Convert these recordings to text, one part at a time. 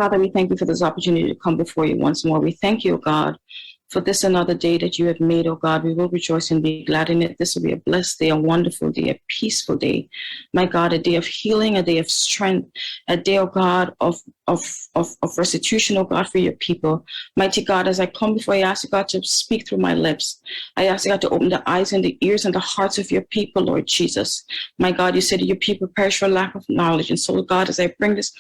Father, we thank you for this opportunity to come before you once more. We thank you, God, for this another day that you have made, oh God. We will rejoice and be glad in it. This will be a blessed day, a wonderful day, a peaceful day. My God, a day of healing, a day of strength, a day, oh God, of restitution, oh God, for your people. Mighty God, as I come before you, I ask you, God, to speak through my lips. I ask you, God, to open the eyes and the ears and the hearts of your people, Lord Jesus. My God, you said your people perish for lack of knowledge. And so, God, as I bring this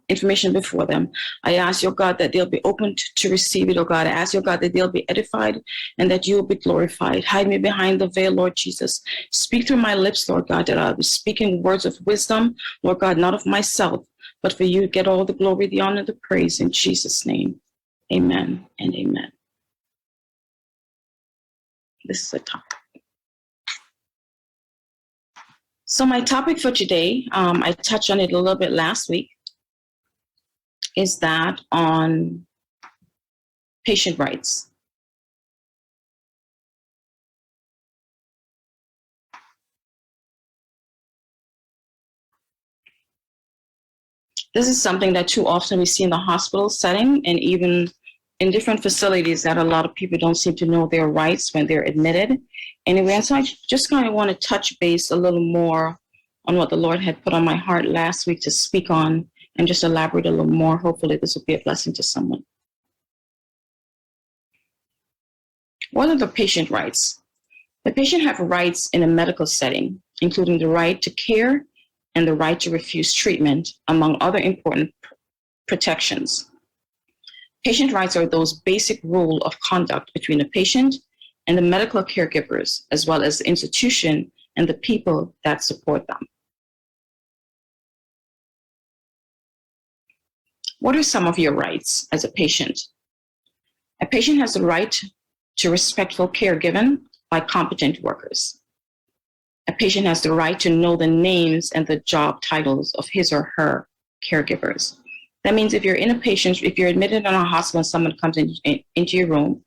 information before them, I ask your God that they'll be open to receive it, oh God. I ask your God that they'll be edified and that you will be glorified. Hide me behind the veil, Lord Jesus. Speak through my lips, Lord God, that I'll be speaking words of wisdom, Lord God, not of myself, but for you to get all the glory, the honor, the praise in Jesus' name. Amen and amen. This is a topic. So my topic for today, I touched on it a little bit last week, is that on patient rights. This is something that too often we see in the hospital setting and even in different facilities, that a lot of people don't seem to know their rights when they're admitted. Anyway, and so I just kind of want to touch base a little more on what the Lord had put on my heart last week to speak on and just elaborate a little more. Hopefully this will be a blessing to someone. What are the patient rights? The patient have rights in a medical setting, including the right to care and the right to refuse treatment, among other important protections. Patient rights are those basic rules of conduct between the patient and the medical caregivers, as well as the institution and the people that support them. What are some of your rights as a patient? A patient has the right to respectful care given by competent workers. A patient has the right to know the names and the job titles of his or her caregivers. That means if you're admitted in a hospital and someone comes into your room,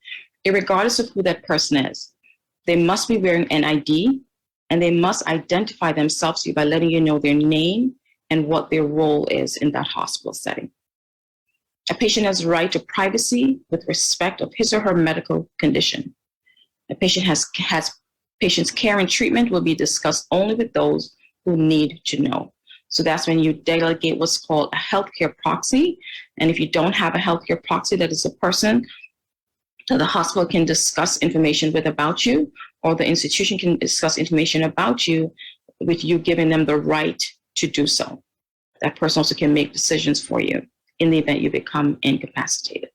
regardless of who that person is, they must be wearing an ID and they must identify themselves to you by letting you know their name and what their role is in that hospital setting. A patient has the right to privacy with respect of his or her medical condition. A patient patient's care and treatment will be discussed only with those who need to know. So that's when you delegate what's called a healthcare proxy. And if you don't have a healthcare proxy, that is a person that the hospital can discuss information with about you, or the institution can discuss information about you with you giving them the right to do so. That person also can make decisions for you in the event you become incapacitated.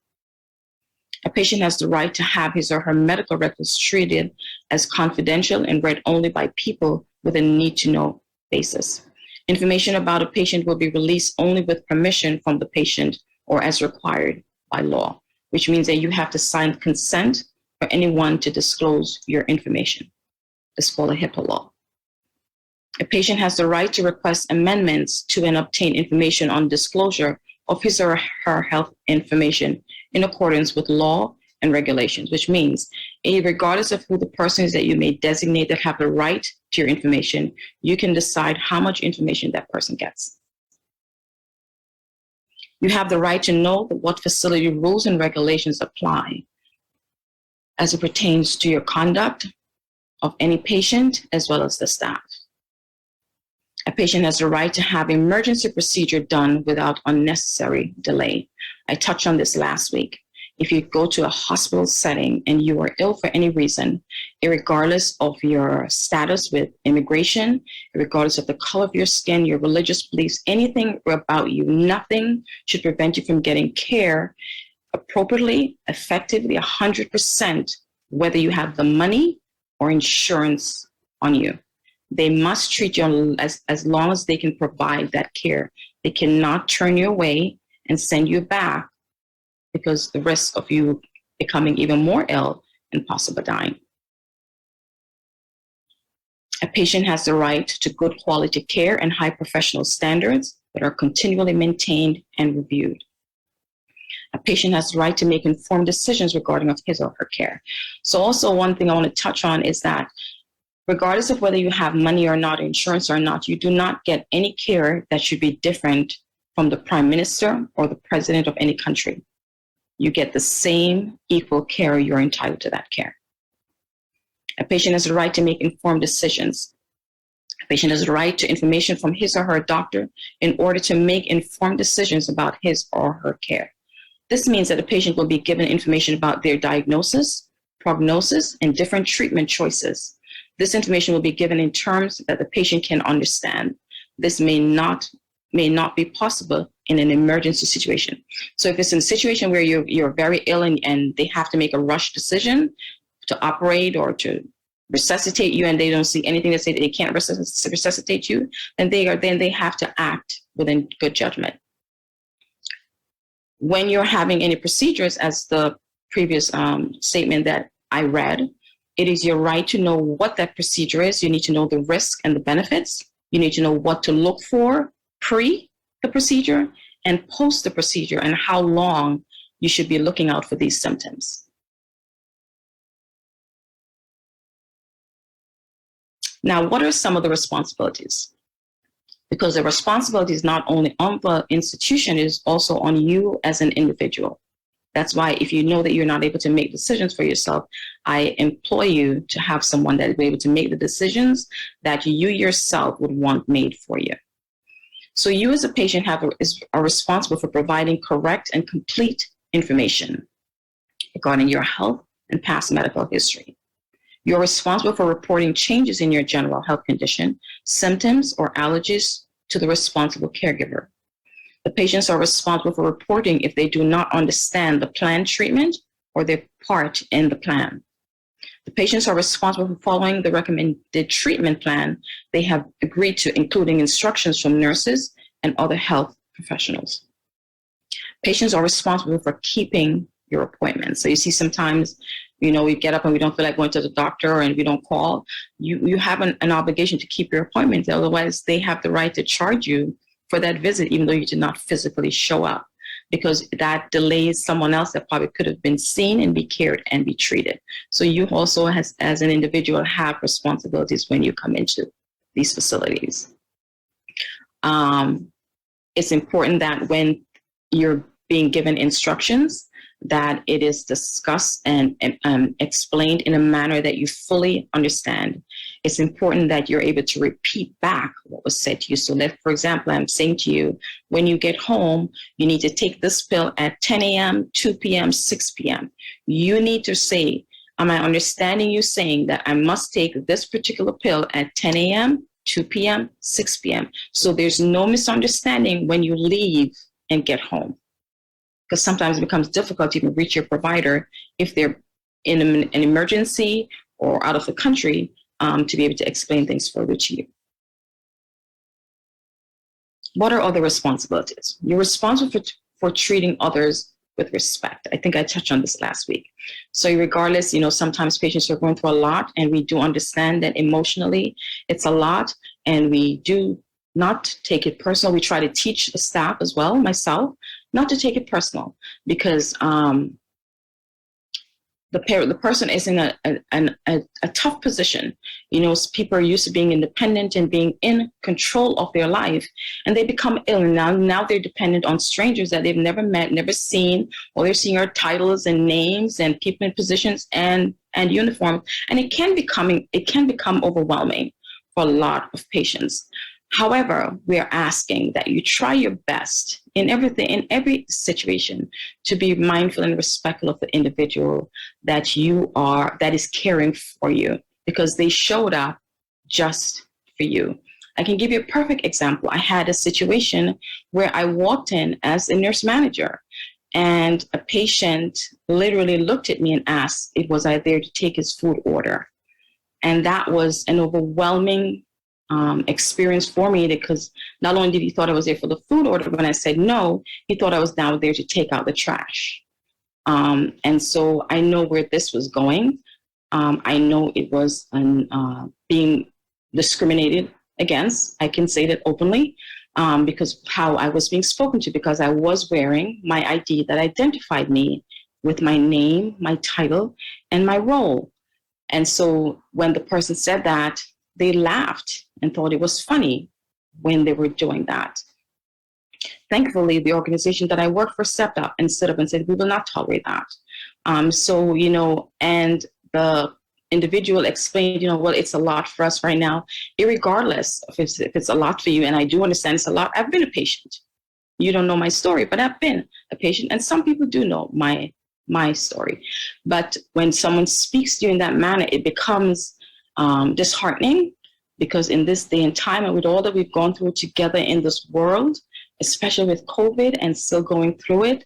A patient has the right to have his or her medical records treated as confidential and read only by people with a need-to-know basis. Information about a patient will be released only with permission from the patient or as required by law, which means that you have to sign consent for anyone to disclose your information. It's called a HIPAA law. A patient has the right to request amendments to and obtain information on disclosure of his or her health information in accordance with law and regulations, which means regardless of who the person is that you may designate that have the right to your information, you can decide how much information that person gets. You have the right to know what facility rules and regulations apply as it pertains to your conduct of any patient as well as the staff. A patient has the right to have emergency procedure done without unnecessary delay. I touched on this last week. If you go to a hospital setting and you are ill for any reason, regardless of your status with immigration, regardless of the color of your skin, your religious beliefs, anything about you, nothing should prevent you from getting care appropriately, effectively, 100%, whether you have the money or insurance on you. They must treat you as long as they can provide that care. They cannot turn you away and send you back because the risk of you becoming even more ill and possibly dying. A patient has the right to good quality care and high professional standards that are continually maintained and reviewed. A patient has the right to make informed decisions regarding his or her care. So also one thing I want to touch on is that regardless of whether you have money or not, insurance or not, you do not get any care that should be different from the prime minister or the president of any country. You get the same equal care. You're entitled to that care. A patient has the right to make informed decisions. A patient has the right to information from his or her doctor in order to make informed decisions about his or her care. This means that a patient will be given information about their diagnosis, prognosis, and different treatment choices. This information will be given in terms that the patient can understand. This may not be possible in an emergency situation. So if it's in a situation where you're very ill and they have to make a rush decision to operate or to resuscitate you, and they don't see anything that say that they can't resuscitate you, then they have to act within good judgment. When you're having any procedures, as the previous statement that I read, it is your right to know what that procedure is. You need to know the risk and the benefits. You need to know what to look for pre the procedure and post the procedure, and how long you should be looking out for these symptoms. Now, what are some of the responsibilities? Because the responsibility is not only on the institution, it is also on you as an individual. That's why if you know that you're not able to make decisions for yourself, I employ you to have someone that will be able to make the decisions that you yourself would want made for you. So you as a patient are responsible for providing correct and complete information regarding your health and past medical history. You're responsible for reporting changes in your general health condition, symptoms, or allergies to the responsible caregiver. The patients are responsible for reporting if they do not understand the planned treatment or their part in the plan. The patients are responsible for following the recommended treatment plan they have agreed to, including instructions from nurses and other health professionals. Patients are responsible for keeping your appointments. So you see sometimes, we get up and we don't feel like going to the doctor and we don't call. You have an obligation to keep your appointments. Otherwise, they have the right to charge you for that visit, even though you did not physically show up, because that delays someone else that probably could have been seen and be cared and be treated. So you also, as an individual, have responsibilities when you come into these facilities. It's important that when you're being given instructions, that it is discussed and explained in a manner that you fully understand. It's important that you're able to repeat back what was said to you. So for example, I'm saying to you, when you get home, you need to take this pill at 10 a.m., 2 p.m., 6 p.m. You need to say, am I understanding you saying that I must take this particular pill at 10 a.m., 2 p.m., 6 p.m. So there's no misunderstanding when you leave and get home. Because sometimes it becomes difficult to even reach your provider if they're in an emergency or out of the country, to be able to explain things further to you. What are other responsibilities? You're responsible for treating others with respect. I think I touched on this last week. So regardless, sometimes patients are going through a lot, and we do understand that emotionally it's a lot, and we do not take it personal. We try to teach the staff as well, myself, not to take it personal, because the person is in a tough position. People are used to being independent and being in control of their life, and they become ill, and now they're dependent on strangers that they've never met, never seen. All they're seeing are titles and names and people in positions and uniforms, and it can become overwhelming for a lot of patients. However, we are asking that you try your best in every situation, to be mindful and respectful of the individual that is caring for you, because they showed up just for you. I can give you a perfect example. I had a situation where I walked in as a nurse manager, and a patient literally looked at me and asked, was I there to take his food order? And that was an overwhelming experience for me, because not only did he thought I was there for the food order, when I said no, he thought I was now there to take out the trash. And so I know where this was going. I know it was being discriminated against. I can say that openly, because how I was being spoken to, because I was wearing my ID that identified me with my name, my title, and my role. And so when the person said that, they laughed and thought it was funny when they were doing that. thankfully, the organization that I work for stepped up and stood up and said, we will not tolerate that. So, you know, and the individual explained, you know, well, it's a lot for us right now, irregardless of if it's a lot for you. And I do understand it's a lot. I've been a patient. You don't know my story, but I've been a patient. And some people do know my story. But when someone speaks to you in that manner, it becomes disheartening, because in this day and time, and with all that we've gone through together in this world, especially with COVID and still going through it,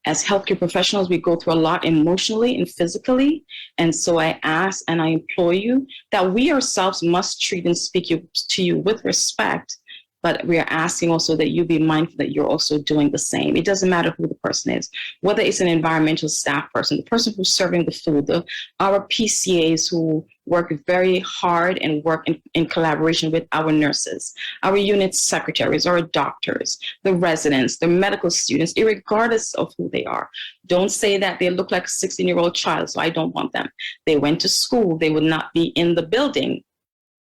as healthcare professionals, we go through a lot emotionally and physically. And so I ask and I implore you that we ourselves must treat and speak to you with respect, but we are asking also that you be mindful that you're also doing the same. It doesn't matter who the person is, whether it's an environmental staff person, the person who's serving the food, our PCAs who work very hard and work in collaboration with our nurses, our unit secretaries, our doctors, the residents, the medical students, irregardless of who they are. Don't say that they look like a 16-year-old child, so I don't want them. They went to school. They would not be in the building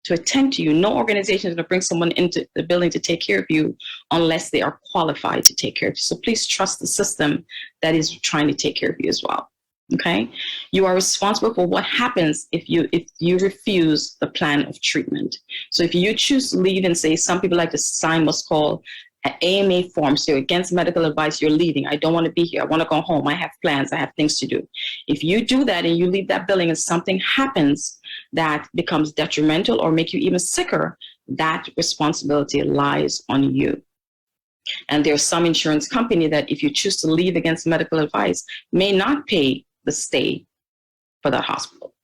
to attend to you. No organization is going to bring someone into the building to take care of you unless they are qualified to take care of you. So please trust the system that is trying to take care of you as well. Okay? You are responsible for what happens if you refuse the plan of treatment. So if you choose to leave and say, some people like to sign what's called an AMA form, so against medical advice, you're leaving. I don't want to be here. I want to go home. I have plans. I have things to do. If you do that and you leave that building and something happens that becomes detrimental or make you even sicker, that responsibility lies on you. And there's some insurance company that if you choose to leave against medical advice, may not pay the stay for that hospital.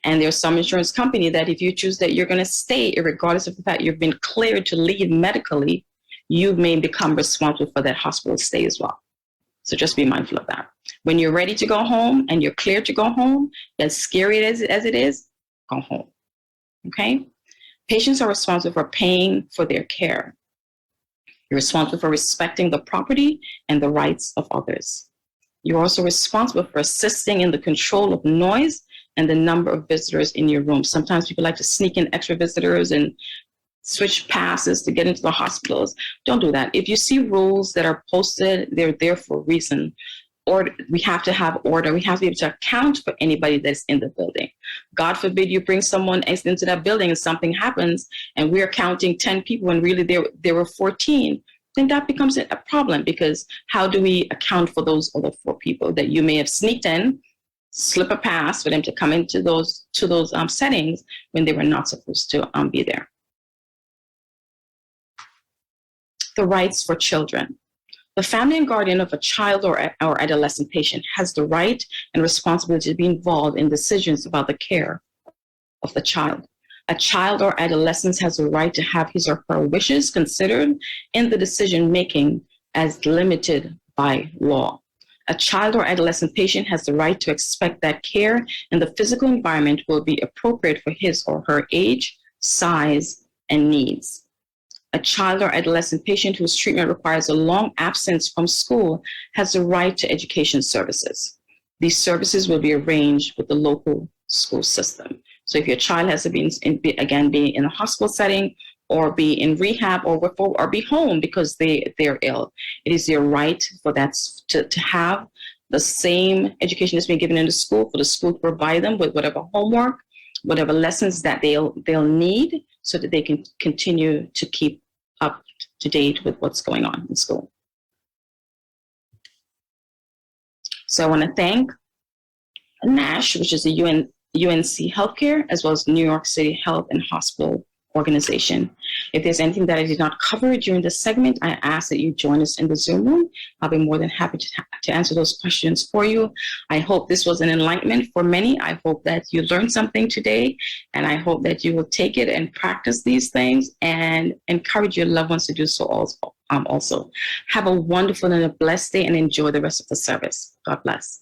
And there's some insurance company that if you choose that you're going to stay, regardless of the fact you've been cleared to leave medically, you may become responsible for that hospital stay as well. So just be mindful of that. When you're ready to go home and you're cleared to go home, as scary as it is, go home. Okay? Patients are responsible for paying for their care. You're responsible for respecting the property and the rights of others. You're also responsible for assisting in the control of noise and the number of visitors in your room. Sometimes people like to sneak in extra visitors and switch passes to get into the hospitals. Don't do that. If you see rules that are posted, they're there for a reason. Or we have to have order. We have to be able to account for anybody that's in the building. God forbid you bring someone into that building and something happens and we're counting 10 people and really there were 14. Then that becomes a problem, because how do we account for those other 4 people that you may have sneaked in, slip a pass for them to come into those settings when they were not supposed to be there. The rights for children. The family and guardian of a child or adolescent patient has the right and responsibility to be involved in decisions about the care of the child. A child or adolescent has the right to have his or her wishes considered in the decision-making as limited by law. A child or adolescent patient has the right to expect that care in the physical environment will be appropriate for his or her age, size, and needs. A child or adolescent patient whose treatment requires a long absence from school has the right to education services. These services will be arranged with the local school system. So if your child has to be in a hospital setting, or be in rehab, or be home because they're ill, it is their right for that to have the same education that's been given in the school, for the school to provide them with whatever homework, whatever lessons that they'll need, so that they can continue to keep up to date with what's going on in school. So I want to thank NASH, which is the UNC Healthcare, as well as New York City Health and Hospital Organization. If there's anything that I did not cover during this segment, I ask that you join us in the Zoom room. I'll be more than happy to answer those questions for you. I hope this was an enlightenment for many. I hope that you learned something today, and I hope that you will take it and practice these things and encourage your loved ones to do so also. Have a wonderful and a blessed day, and enjoy the rest of the service. God bless.